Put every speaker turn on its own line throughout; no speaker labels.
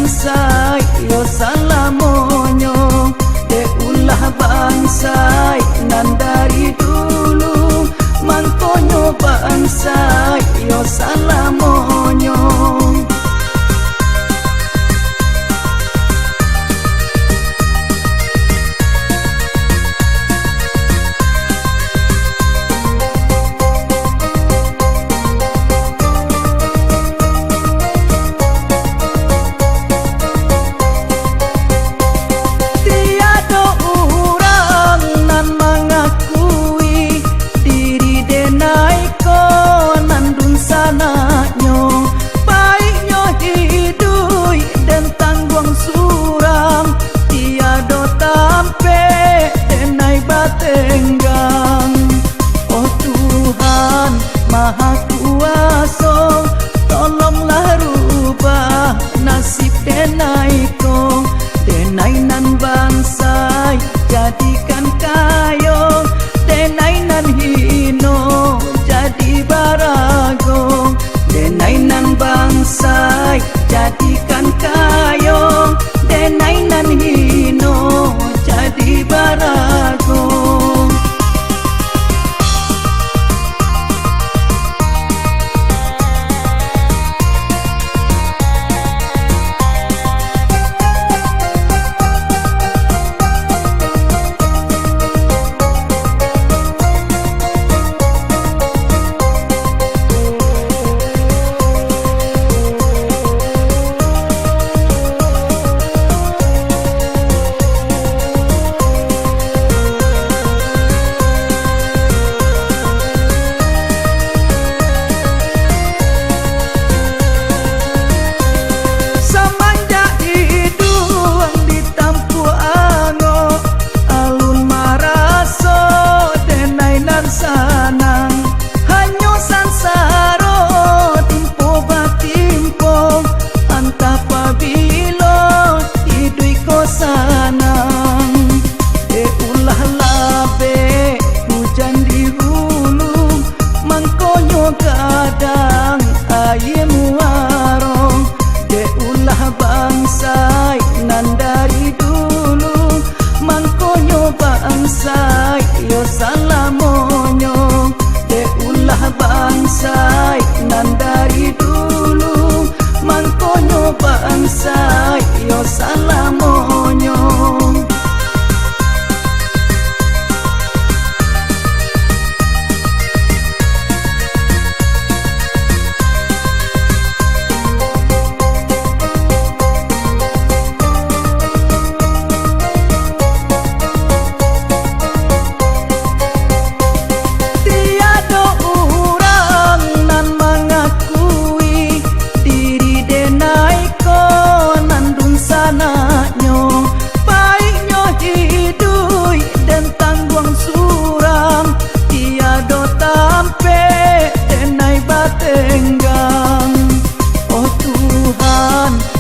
bangsa yo salamonyo de ulah bangsa nan dari dulu mangkonyo bangsa yo salamonyo. Maha Kuasa, tolonglah rubah nasib denai ko, denai nan bangsa jadikan kayo, denai nan hino jadi barago, denai nan bangsa jadikan kayo, denai nan hino jadi barago. Kadang aye muarong de ulah bangsa nan dari dulu mangkonyo bangsa yo salamonyo de ulah bangsa nan dari dulu mangkonyo bangsa yo salamonyo.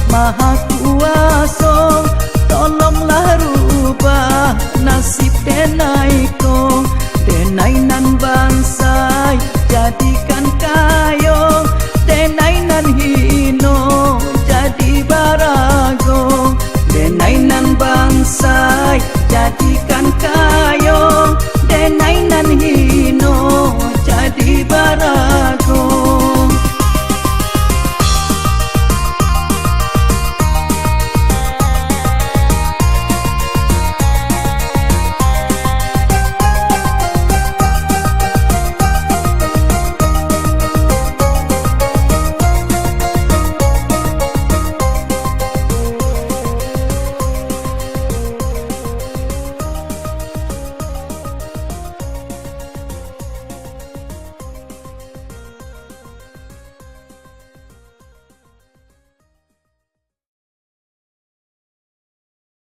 Maha